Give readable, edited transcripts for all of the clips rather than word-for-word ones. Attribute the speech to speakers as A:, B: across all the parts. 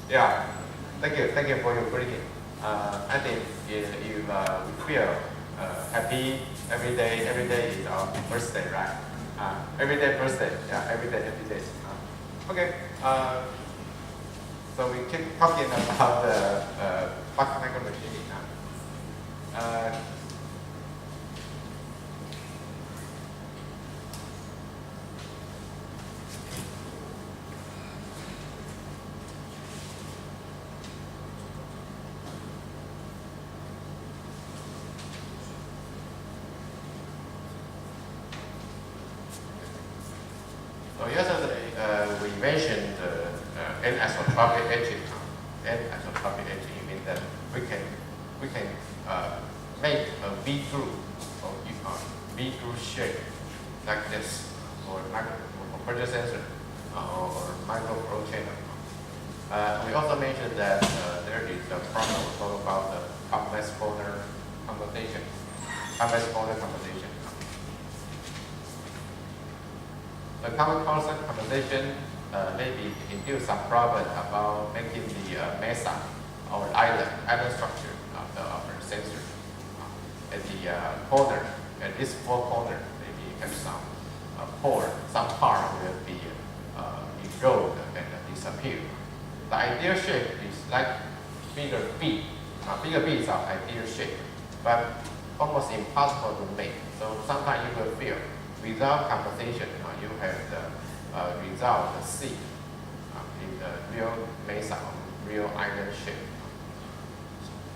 A: Yeah, thank you for your greeting. I think if we feel happy every day is our birthday, right? Every day birthday, yeah, every day happy day. Okay, so we keep talking about the box micro machining. Uh, So yesterday we mentioned anisotropic etching. Anisotropic etching means that we can make a V groove or V groove shape like this for pressure sensor or micro flow channel. We also mentioned that there is a problem we talk about the complex corner compensation. Complex corner compensation. The common constant compensation maybe induce some problem about making the mesa or island structure of the sensor at the corner. At this four corner, maybe have some pore, some part will be eroded and disappear. The ideal shape is like figure B. Figure B is our ideal shape, but almost impossible to make. So sometimes you will feel without compensation, you have the result, the C in the real mesa or real island shape.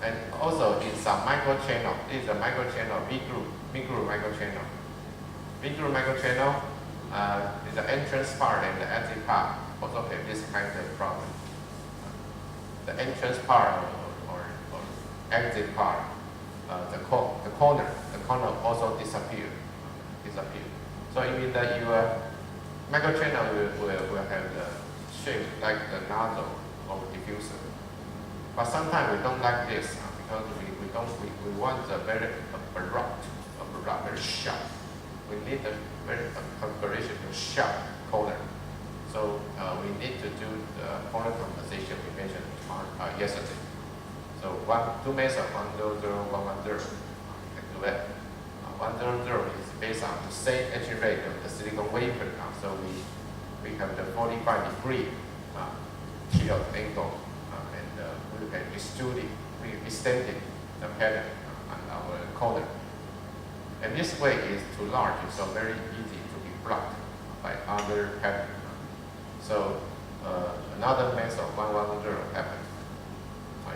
A: And also in some micro channel, this is a micro channel, V groove micro channel. V groove micro channel is the entrance part and the exit part also have this kind of problem. The entrance part or exit part, the corner also disappear. So it means that your microchannel will have the shape like the nozzle or diffuser. But sometimes we don't like this because we want a very abrupt, very sharp. We need a very configuration to sharp corner. So we need to do the corner compensation we mentioned yesterday. So two methods, 100, 110, can do that. 100 is based on the same etching rate of the silicon wafer. So we have the 45-degree tilt angle, and we can extend the pattern on our corner. And this way is too large, so very easy to be blocked by other pattern. So another method, 110 pattern.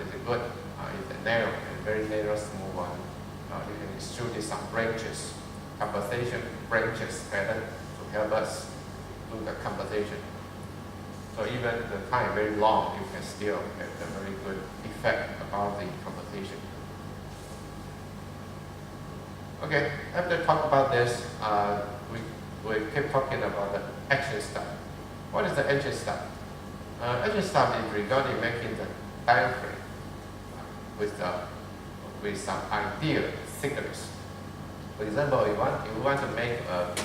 A: Is it good? It's a narrow and very narrow, smooth one. You can extrude some branches, compensation branches pattern to help us do the compensation. So even the time very long, you can still have a very good effect about the compensation. Okay, after talk about this, we keep talking about the etching step. What is the etching step? Etching step is regarding making the diaphragm with some ideal thickness. For example, if you want to make a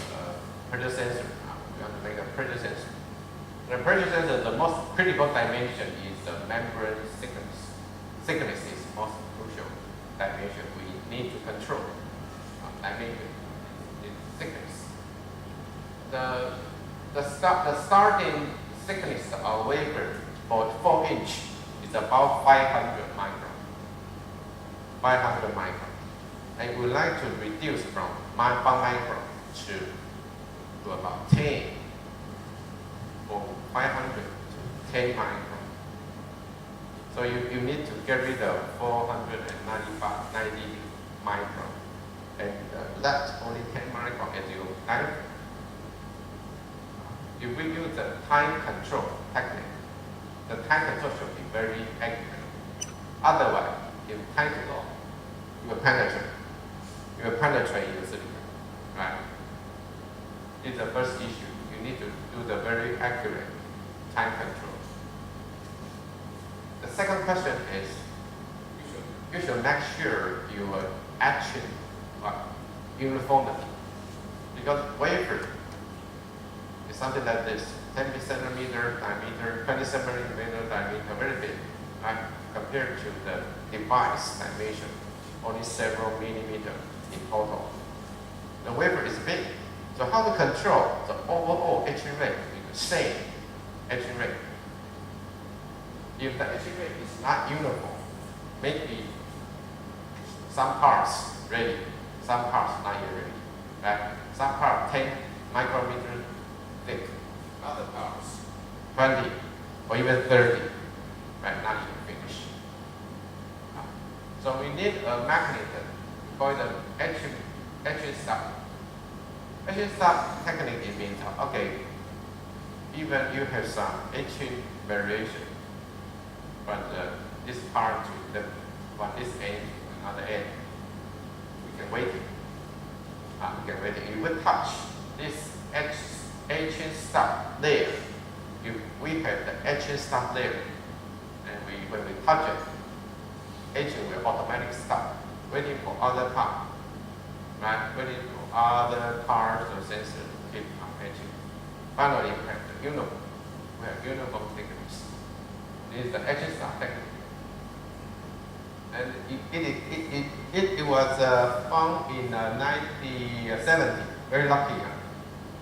A: pressure sensor, we want to make a pressure sensor. The pressure sensor, the most critical dimension is the membrane thickness. Thickness is the most crucial dimension we need to control. Dimension is thickness. The starting thickness of wafer for 4-inch is about 500 micron. 500 micron. And we would like to reduce from 1 micron to about 10, or 500 to 10 micron. So you need to get rid of 90 micron, and left only 10 micron as your diaphragm. If we use the time control technique, the time control should be very accurate. Otherwise, if time too long, you will penetrate. You will penetrate your silicon, right? It's the first issue. You need to do the very accurate time control. The second question is, you should make sure you are etching uniformity, because wafer It's something like this, 10 centimeter diameter, 20 centimeter diameter, very big, right? Compared to the device dimension, only several millimeters in total. The wafer is big, so how to control the overall etching rate with the same etching rate? If the etching rate is not uniform, maybe some parts ready, some parts not yet ready, right? Some parts 10 micrometer thick, other parts 20 or even 30, right? Not even finished. So we need a mechanism for the etch-stop. Etch-stop technique it means, okay, even you have some etching variation, but this part to the from this end to another end, we can wait it. We can wait it. If we touch this etch-stop layer, if we have the etch-stop layer, and when we touch it, etching will automatically stop, waiting for other part, right? Waiting for other parts of sensor to keep on etching. Finally, we have the uniform. We have uniform thickness. This is the etch-stop technique. And it was found in 1970. Very lucky.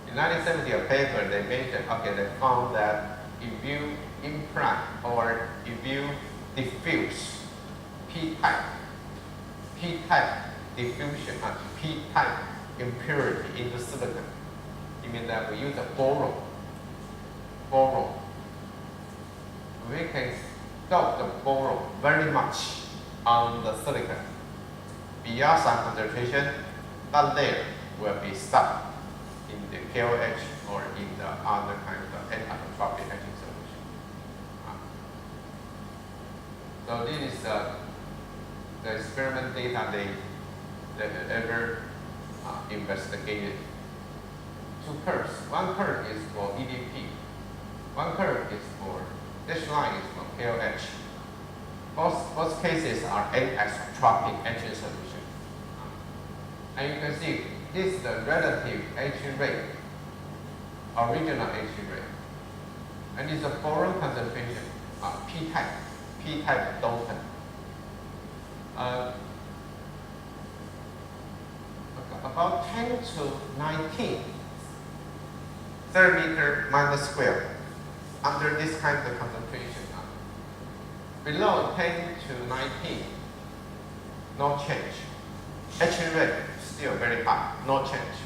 A: In 1970, a paper they mentioned, okay, they found that if you implant or if you diffuse P-type diffusion and P-type impurity into silicon, it means that we use a boron. We can stop the boron very much on the silicon. Beyond some concentration, that layer will be stuck in the KOH or in the other kind of anisotropic etching solution. So this is the experiment data they ever investigated. Two curves. One curve is for EDP. One curve is for, this line is for KOH. Both cases are anisotropic etching solution. And you can see this is the relative etching rate, original etching rate. And it's a boron concentration, P-type dopant. About 10 to 19 centimeter minus square under this kind of concentration. Below 10 to 19, no change. Etching rate still very high, no change.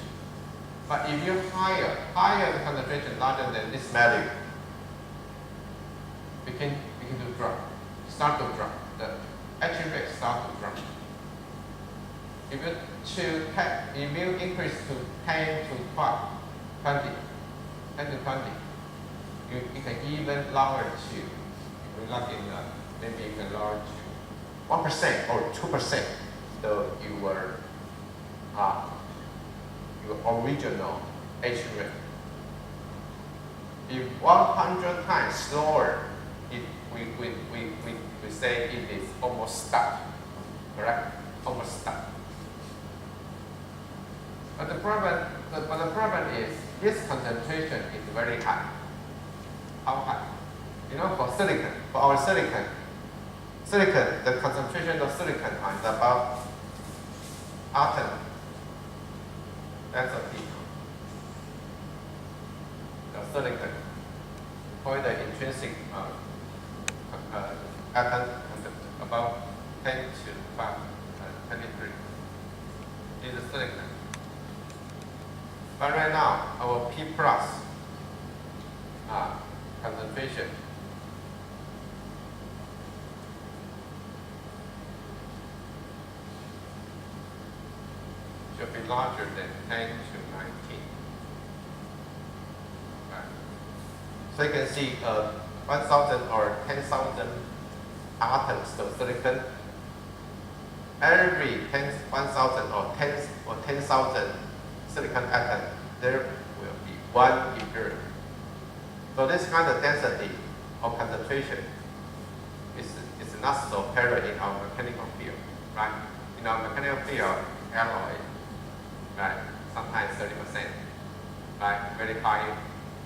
A: But if you higher the concentration larger than this value, begin to drop, start to drop. The etching rate start to drop. If you increase to 10 to 12, 20, 10 to 20, you can even lower to, if you're lucky enough, maybe you can lower to 1% or 2%, so your original etching rate. If 100 times slower, we say it is almost stuck, correct? Almost stuck. But the problem is this concentration is very high. How high? You know, for our silicon, the concentration of silicon is about atom. That's a P. The silicon, for the intrinsic atom about 10 to 5, 23. This is silicon. But right now, our P plus concentration should be larger than 10 to 19. Right. So you can see 1,000 or 10,000 atoms of silicon. Every 1,000 or 10,000 silicon atom, there will be one impurity. So this kind of density or concentration is not so apparent in our mechanical field, right? In our mechanical field, alloy, right? Sometimes 30%, right? Very high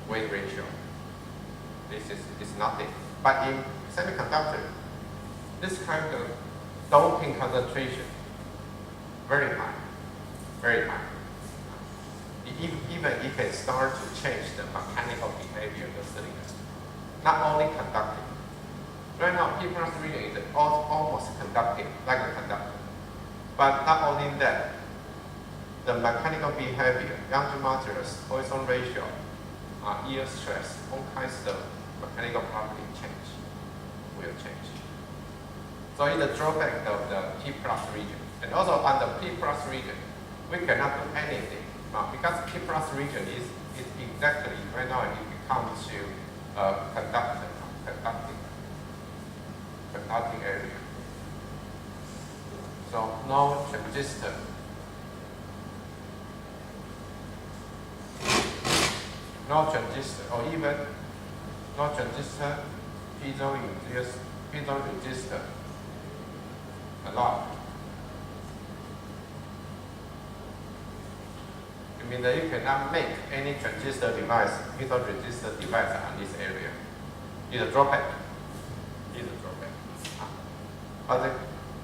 A: weight ratio. This is nothing. But in semiconductor, this kind of doping concentration, very high, very high. Even it can start to change the mechanical behavior of the silicon. Not only conducting. Right now, P+ region is almost conducting, like a conductor. But not only that, the mechanical behavior, Young materials, Poisson ratio, yield stress, all kinds of mechanical property will change. So it's the drawback of the P+ region. And also on the P+ region, we cannot do anything. Because P+ region is exactly, right now it becomes to conducting area. So no transistor. No transistor, or even no transistor, piezo resistor, a lot. It means that you cannot make any transistor device, piezo resistor device on this area. It's a drawback. It's a drawback.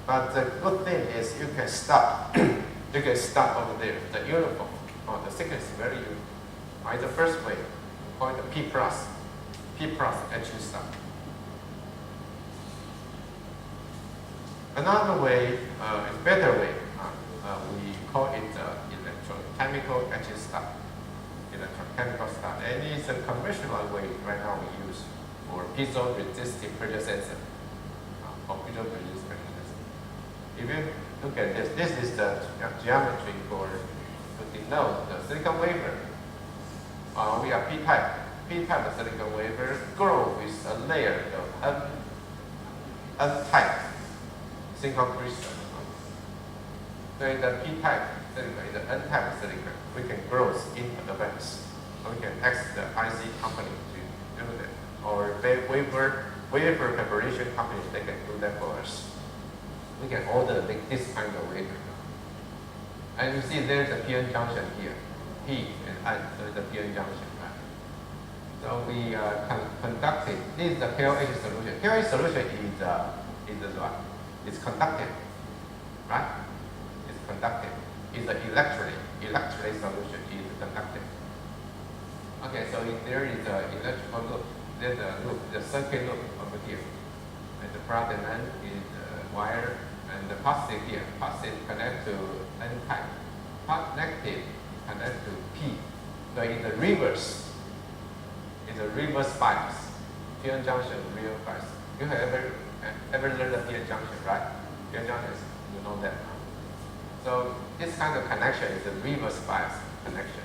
A: But the good thing is you can stop. You can stop over there. The uniform, the thickness is very uniform. It's the first way, we call it the P+ etch-stop. Another way, a better way, we call it electrochemical etch-stop. Electrochemical stop. And it's a conventional way right now we use for piezo-resistive pressure sensor. Or piezo-resistive pressure sensor. If you look at this, this is the geometry to denote the silicon wafer. We have P-type. P-type of silicon wafer grow with a layer of N-type silicon crystal. So in the P-type silicon, in the N-type silicon, we can grow in advance. We can ask the IC company to do that. Or wafer preparation companies, they can do that for us. We can order this kind of wafer. And you see there's a PN junction here. P and N, so the PN junction, right? So we conducted, this is the KLH solution. KLH solution is what? It's conductive, right? It's conductive. It's an electrolyte solution is conductive. Okay, so if there is an electrical loop, there's a loop, the circuit loop over here. And the product end is the wire, and the positive here. Positive connect to N-type. Negative connect to P. So in the reverse, it's a reverse bias. PN junction, reverse bias. You have ever learned the PN junction, right? PN junction, you know that. So this kind of connection is a reverse bias connection.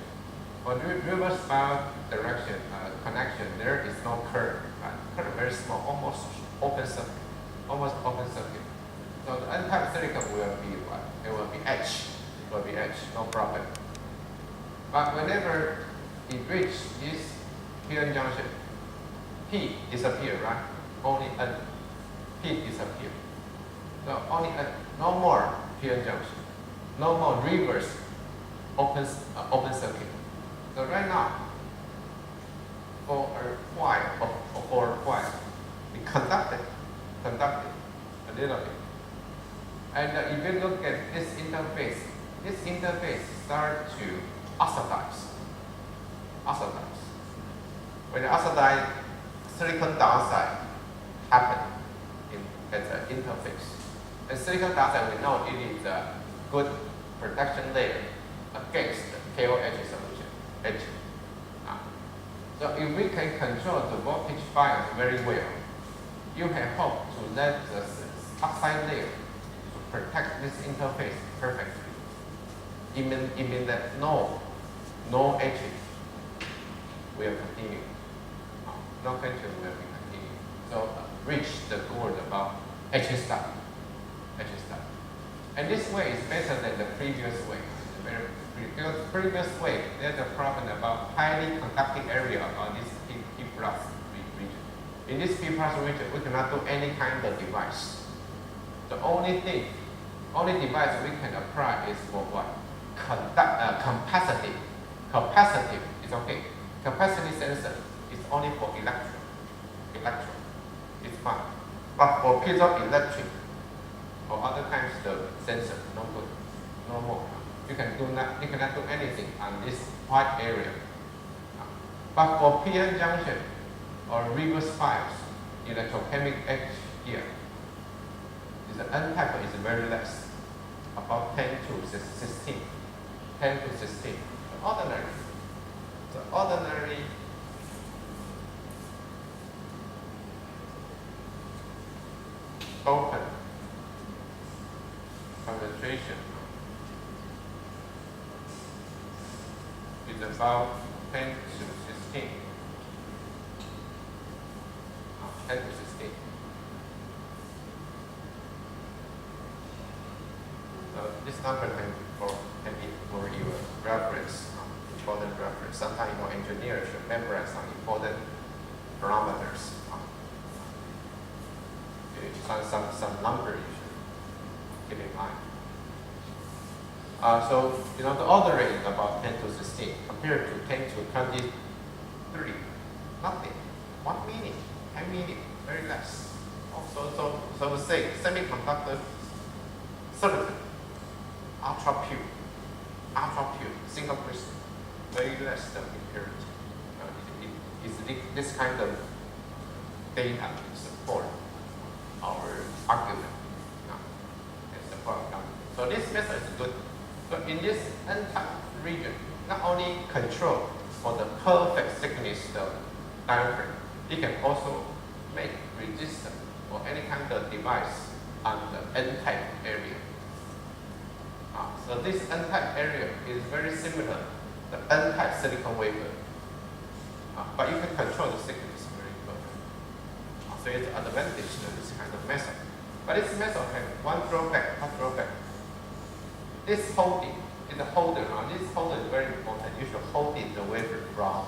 A: For reverse bias direction connection, there is no current, right? Current very small, almost open circuit. Almost open circuit. So the N-type silicon will be what? It will be etched. It will be etched, no problem. But whenever it reaches this PN junction, P disappears, right? Only N. P disappears. So only N. No more PN junction. No more reverse open circuit. So right now, for a while, it conducted a little bit. And if you look at this interface starts to oxidize. When the oxidize, silicon dioxide happens at the interface. And silicon dioxide, we know it is a good protection layer against the KOH solution, etching. So if we can control the voltage bias very well, you can hope to let the oxide layer to protect this interface perfectly. It means that no etching will continue. No etching will be continued. So reach the goal about etch-stop. And this way is better than the previous way. Because previous way, there's a problem about highly conducting area on this P+ region. In this P+ region, we cannot do any kind of device. The only device we can apply is for what? Capacitive is okay. Capacity sensor is only for electron. It's fine. But for piezoelectric or other kinds of sensor, no good, no more. You cannot do anything on this white area. But for PN junction or reverse bias, electrochemical etch here, the N-type is very less, about 10 to 16. 10 to 16. The ordinary open concentration is about 10 to 16. 10 to 16. So this number can be for your reference, important reference. Sometimes engineers should memorize some important parameters. Some number you should keep in mind. So the order rate is about 10 to 16 compared to 10 to 23. Nothing. 1 minute, 10 minutes, very less. So we say semiconductor silicon, ultra pure, single crystal, very less than impurity. This kind of data to support our argument. So this method is good. So in this N-type region, not only control for the perfect thickness of diaphragm, it can also make resistant or any kind of device on the N-type area. So this N-type area is very similar to the N-type silicon wafer, but you can control the thickness very perfect. So it's an advantage to this kind of method. But this method has one drawback. This holding is a holder. This holder is very important. You should hold it the wafer from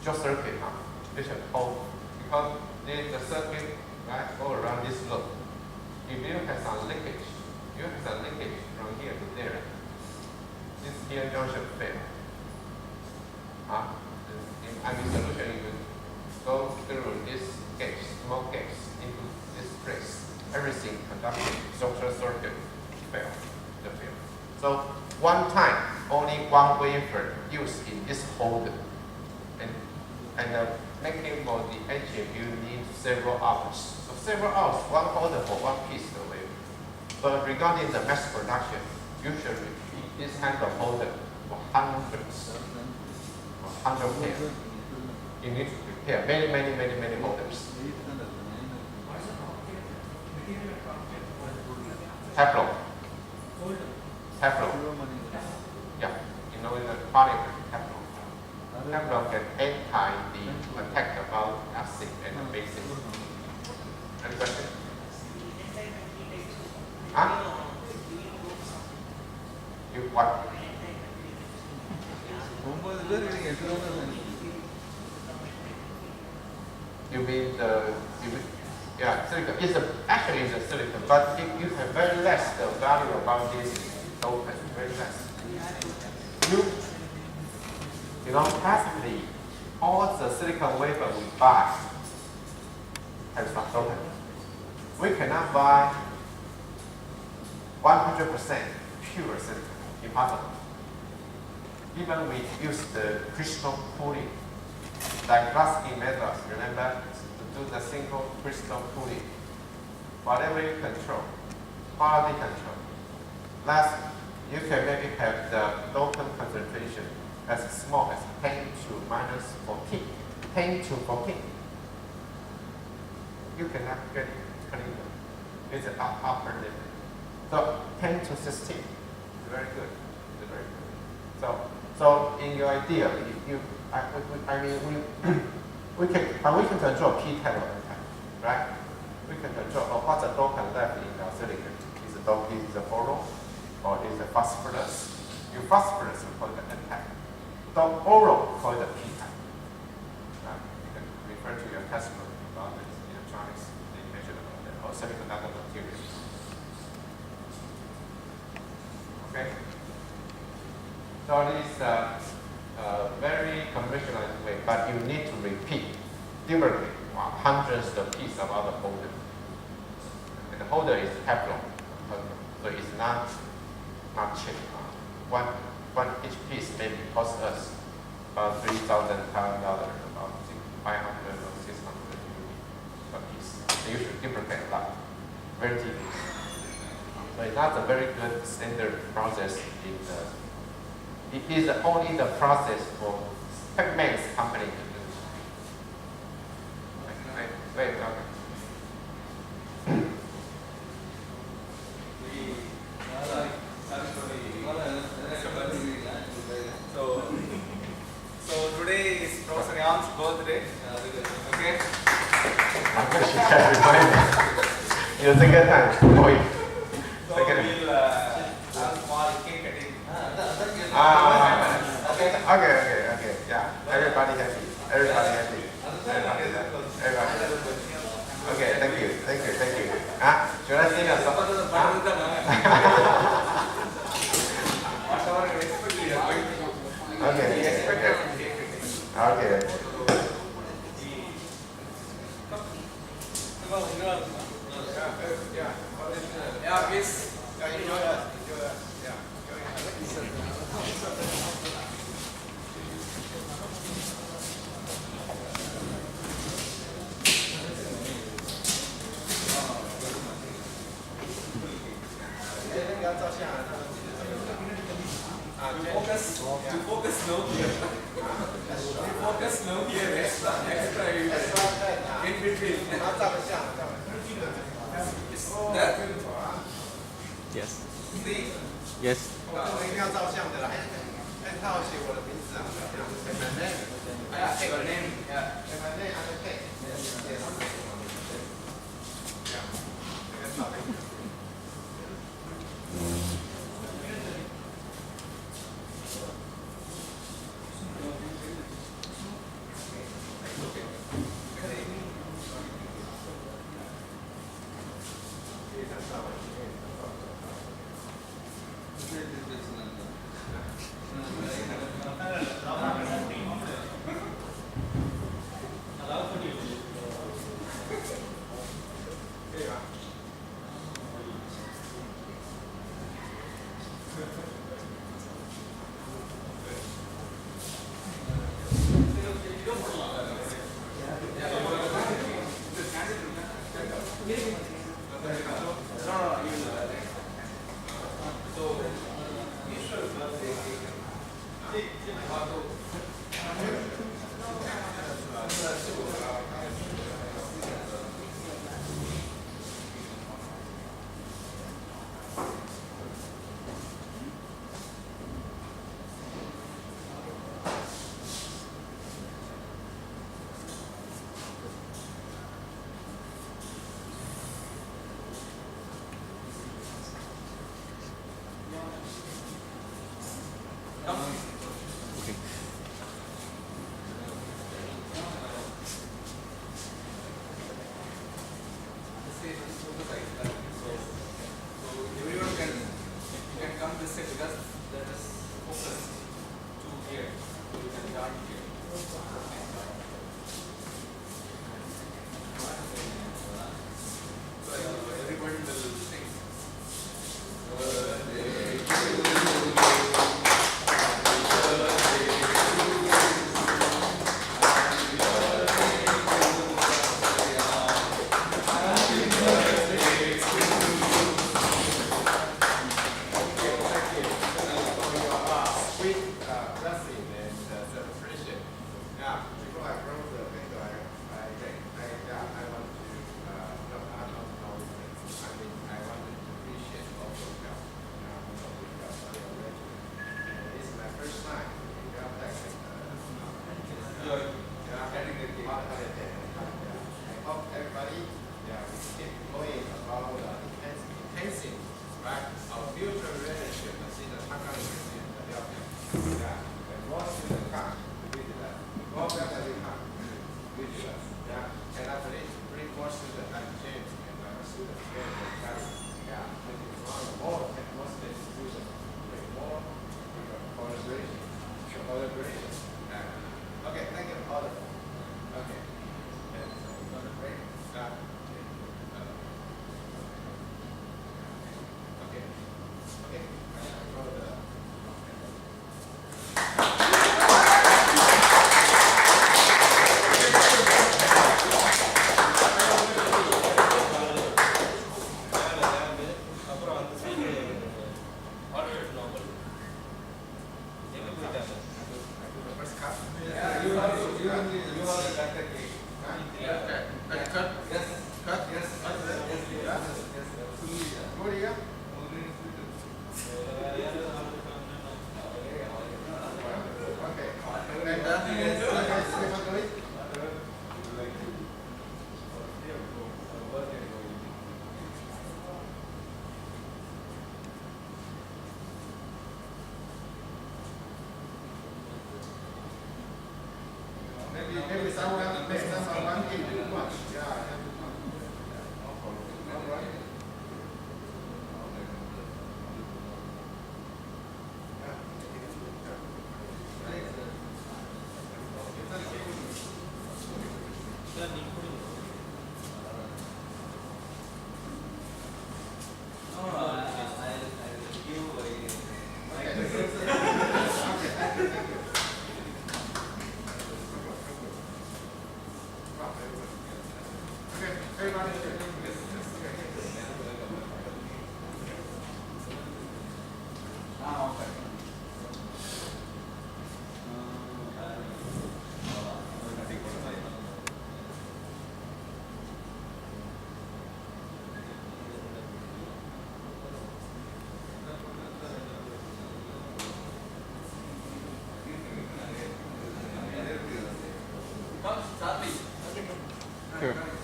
A: short circuit. You should hold because the circuit go around this loop. If you have some leakage, from here to there, this here junction fail. In IV solution, you go through this gauge, small gauge, into this place. Everything conducting short circuit fail. So one time, only one wafer used in this holder, and making for the etching, you need several hours. So several hours, one holder for one piece of wafer. But regarding the mass production, you should repeat this kind of holder for hundreds, or 100 pairs. You need to prepare many holders. Teflon. Yeah, in the polymer Teflon. Teflon can anti the attack about acid and the basic. Any question? You what? You mean silicon. Actually it's a silicon, but if you have very less the value about this open, very less. Practically all the silicon wafer we buy has some open. We cannot buy 100% pure silicon. Impossible. Even we use the crystal pulling, like Lasky methods, remember, to do the single crystal pulling. Whatever you control, quality control. Last, you can maybe have the dopant concentration as small as 10 to minus 14. 10 to 14. You cannot get it clean. It's an upper limit. So 10 to 16 is very good. It's very good. So in your idea, we can control P-type or N-type, right? We can control what's the dopant left in our silicon. Is the boron or is the phosphorus? Your phosphorus we call it the N-type. The boron call it the P-type. You can refer to your textbook about this electronics, they mention about that, or semiconductor materials. Okay. So this very conventional but you need to repeat duplicate hundreds of pieces about the holder. And the holder is Teflon, so it's not cheap. One each piece maybe cost us about $3,000, about 500 or 600 a piece. So you should duplicate a lot, very tedious. So it's not a very good standard process in the. It is only the process for Pac-Man's company to do. Wait.
B: So today is Professor Yam's birthday. Okay.
A: I wish you can remind me. It's a good time for you.
B: So we'll have small cake cutting.
A: Okay. Yeah. Everybody happy. Okay. Thank you. Should I sing a song?
B: Whatever you expect, we are going to do.
A: Okay.
B: We expect everything.
A: Okay.
B: Yeah, please. To focus no here. Focus no here. Extra in between. That
C: Yes.
B: see.
C: Yes.
A: 我一定要照相的啦，他要写我的名字啊。
B: Yeah, take your name. Yeah. call the contact gate.
A: Okay. Cut.
B: Yes.
A: Cut.
B: Yes.
A: Good here. Okay. And maybe someone make someone eat too much. Yeah.
C: Sure.